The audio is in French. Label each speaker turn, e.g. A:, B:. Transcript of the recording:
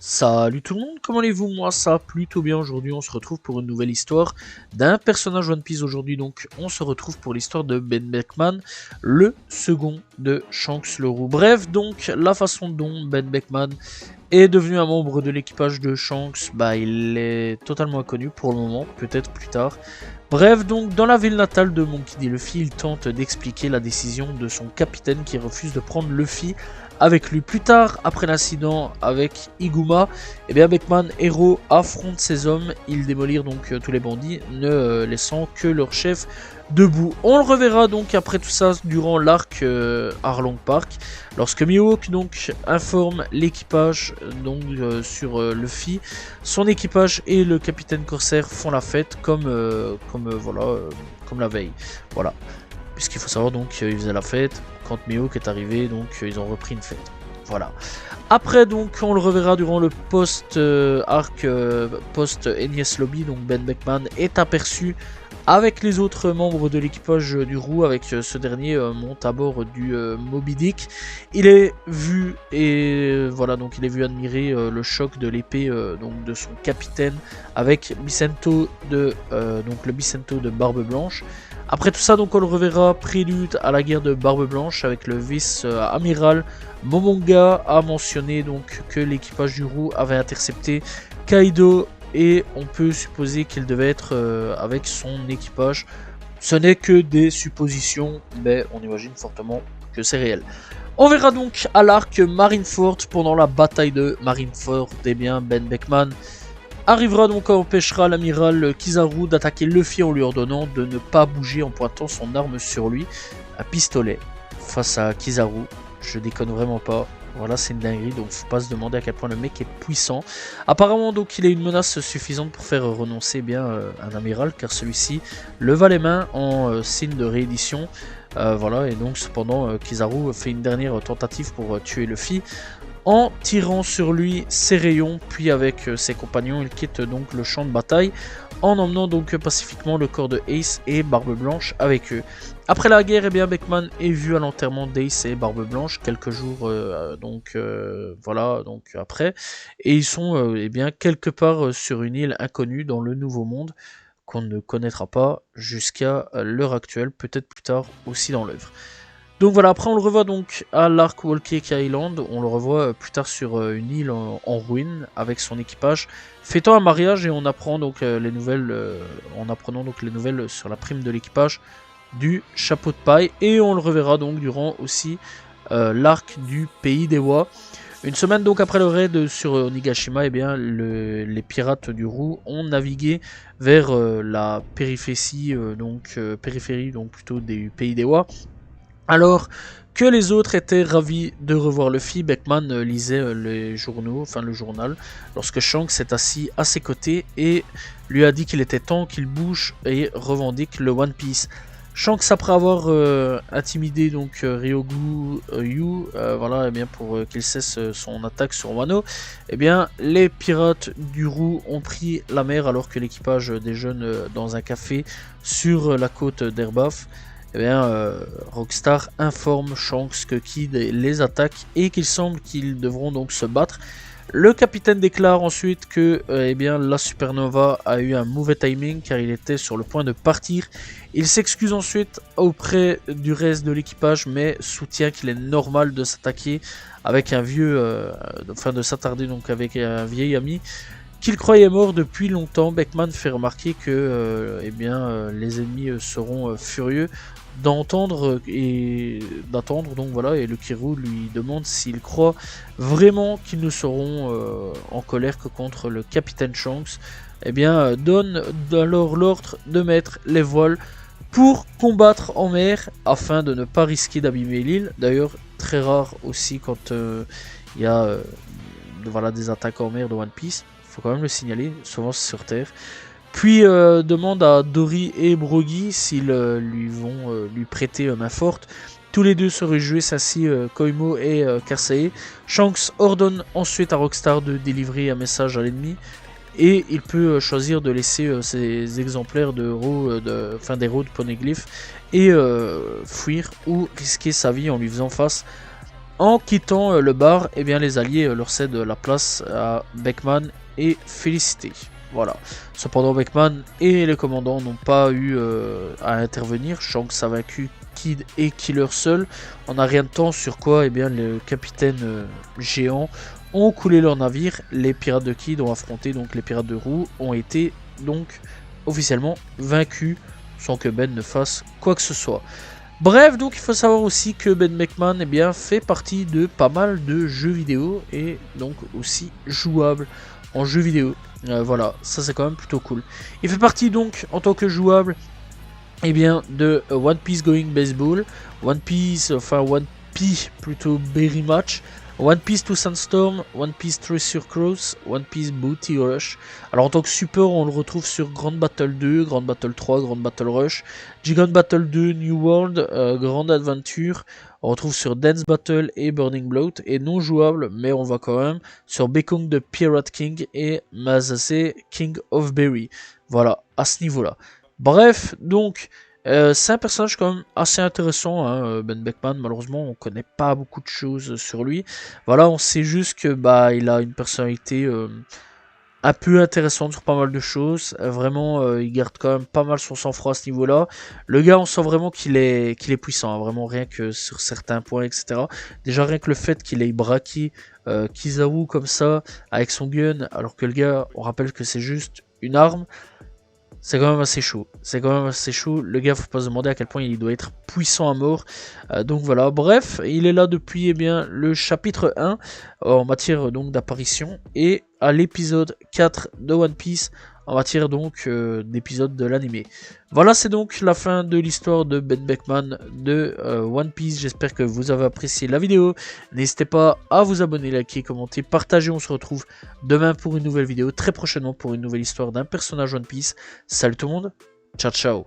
A: Salut tout le monde, comment allez-vous? Moi ça va plutôt bien. Aujourd'hui on se retrouve pour une nouvelle histoire d'un personnage One Piece. Aujourd'hui donc on se retrouve pour l'histoire de Ben Beckman, le second de Shanks le Roux. Bref, donc la façon dont Ben Beckman est devenu un membre de l'équipage de Shanks, il est totalement inconnu pour le moment, peut-être plus tard. Bref, donc dans la ville natale de Monkey D. Luffy, il tente d'expliquer la décision de son capitaine qui refuse de prendre Luffy avec lui. Plus tard, après l'incident avec Iguma, Beckman, héros, affronte ses hommes. Ils démolirent donc tous les bandits, ne laissant que leur chef debout. On le reverra donc après tout ça durant l'arc Arlong Park, lorsque Mihawk donc informe l'équipage sur Luffy. Son équipage et le capitaine corsaire font la fête comme la veille. Voilà. Puisqu'il faut savoir donc qu'ils faisaient la fête quand Mihawk est arrivé, donc ils ont repris une fête. Voilà. Après donc on le reverra durant le post-arc post-Enies Lobby, donc Ben Beckman est aperçu avec les autres membres de l'équipage du Roux, avec ce dernier monte à bord du Moby Dick. Il est vu donc il est vu admirer le choc de l'épée donc de son capitaine avec Bicento le Bicento de Barbe Blanche. Après tout ça, donc on le reverra prélude à la guerre de Barbe Blanche avec le vice-amiral Momonga a mentionné donc que l'équipage du Roux avait intercepté Kaido et on peut supposer qu'il devait être avec son équipage. Ce n'est que des suppositions, mais on imagine fortement que c'est réel. On verra donc à l'arc Marineford pendant la bataille de Marineford. Ben Beckman arrivera donc à empêchera l'amiral Kizaru d'attaquer Luffy en lui ordonnant de ne pas bouger en pointant son arme sur lui, un pistolet, face à Kizaru. Je déconne vraiment pas. Voilà, c'est une dinguerie, donc faut pas se demander à quel point le mec est puissant. Apparemment, donc, il a une menace suffisante pour faire renoncer un amiral, car celui-ci leva les mains en signe de réédition. Voilà, et donc cependant, Kizaru fait une dernière tentative pour tuer Luffy en tirant sur lui ses rayons, puis avec ses compagnons, il quitte donc le champ de bataille en emmenant donc pacifiquement le corps de Ace et Barbe Blanche avec eux. Après la guerre, Beckman est vu à l'enterrement d'Ace et Barbe Blanche quelques jours après, et ils sont quelque part sur une île inconnue dans le Nouveau Monde qu'on ne connaîtra pas jusqu'à l'heure actuelle, peut-être plus tard aussi dans l'œuvre. Donc voilà, après on le revoit donc à l'Arc Whole Cake Island, on le revoit plus tard sur une île en ruine avec son équipage, fêtant un mariage et on apprend donc les nouvelles sur la prime de l'équipage du chapeau de paille, et on le reverra donc durant aussi l'arc du pays des Wa. Une semaine donc après le raid sur Onigashima, les pirates du Roux ont navigué vers la périphérie plutôt du pays des Wa. Alors que les autres étaient ravis de revoir Luffy, Beckman lisait le journal, lorsque Shanks s'est assis à ses côtés et lui a dit qu'il était temps qu'il bouge et revendique le One Piece. Shanks, après avoir intimidé donc Ryogu Yu, pour qu'il cesse son attaque sur Wano, les pirates du Roux ont pris la mer alors que l'équipage déjeune dans un café sur la côte d'Erbaf. Rockstar informe Shanks que Kid les attaque et qu'il semble qu'ils devront donc se battre. Le capitaine déclare ensuite que la supernova a eu un mauvais timing car il était sur le point de partir. Il s'excuse ensuite auprès du reste de l'équipage, mais soutient qu'il est normal de s'attaquer avec de s'attarder donc avec un vieil ami qu'il croyait mort depuis longtemps. Beckman fait remarquer que les ennemis seront furieux d'attendre, et le Kiru lui demande s'il croit vraiment qu'ils ne seront en colère que contre le capitaine Shanks. Donne alors l'ordre de mettre les voiles pour combattre en mer afin de ne pas risquer d'abîmer l'île. D'ailleurs, très rare aussi quand il y a des attaques en mer de One Piece. Faut quand même le signaler, souvent c'est sur terre. Puis demande à Dory et Brogy s'ils lui prêter main forte. Tous les deux se réjouissent ainsi Koimo et Kasae. Shanks ordonne ensuite à Rockstar de délivrer un message à l'ennemi, et il peut choisir de laisser ses exemplaires d'héros de poneglyph et fuir ou risquer sa vie en lui faisant face En quittant le bar, eh bien, les alliés leur cèdent la place à Beckman et Félicité. Voilà. Cependant, Beckman et les commandants n'ont pas eu à intervenir. Shanks a vaincu Kid et Killer seul. En un rien de temps, sur quoi eh bien, le capitaine géant ont coulé leur navire. Les pirates de Kid ont affronté donc les pirates de Roux, ont été donc officiellement vaincus sans que Ben ne fasse quoi que ce soit. Bref, donc il faut savoir aussi que Ben Beckman eh bien, fait partie de pas mal de jeux vidéo et donc aussi jouable en jeux vidéo. Voilà, ça c'est quand même plutôt cool. Il fait partie donc en tant que jouable eh bien, de One Piece Going Baseball, One Piece plutôt Berry Match, One Piece to Sandstorm, One Piece Treasure Cross, One Piece Booty Rush. Alors en tant que support, on le retrouve sur Grand Battle 2, Grand Battle 3, Grand Battle Rush, Gigant Battle 2, New World, Grand Adventure. On retrouve sur Dance Battle et Burning Bloat, et non jouable, mais on va quand même sur Bekong de Pirate King et Mazase King of Berry. Voilà, à ce niveau-là. Bref, donc, c'est un personnage quand même assez intéressant, hein, Ben Beckman. Malheureusement, on connaît pas beaucoup de choses sur lui. Voilà, on sait juste que bah il a une personnalité un peu intéressante sur pas mal de choses. Vraiment, il garde quand même pas mal son sang-froid à ce niveau-là. Le gars, on sent vraiment qu'il est puissant, hein, vraiment rien que sur certains points, etc. Déjà rien que le fait qu'il ait braqué Kizaru comme ça avec son gun, alors que le gars, on rappelle que c'est juste une arme. C'est quand même assez chaud. C'est quand même assez chaud. Le gars, faut pas se demander à quel point il doit être puissant à mort. Donc voilà. Bref, il est là depuis eh bien, le chapitre 1 en matière donc d'apparition et à l'épisode 4 de One Piece en matière donc d'épisode de l'animé. Voilà, c'est donc la fin de l'histoire de Ben Beckman de One Piece. J'espère que vous avez apprécié la vidéo. N'hésitez pas à vous abonner, liker, commenter, partager. On se retrouve demain pour une nouvelle vidéo, très prochainement pour une nouvelle histoire d'un personnage One Piece. Salut tout le monde, ciao ciao.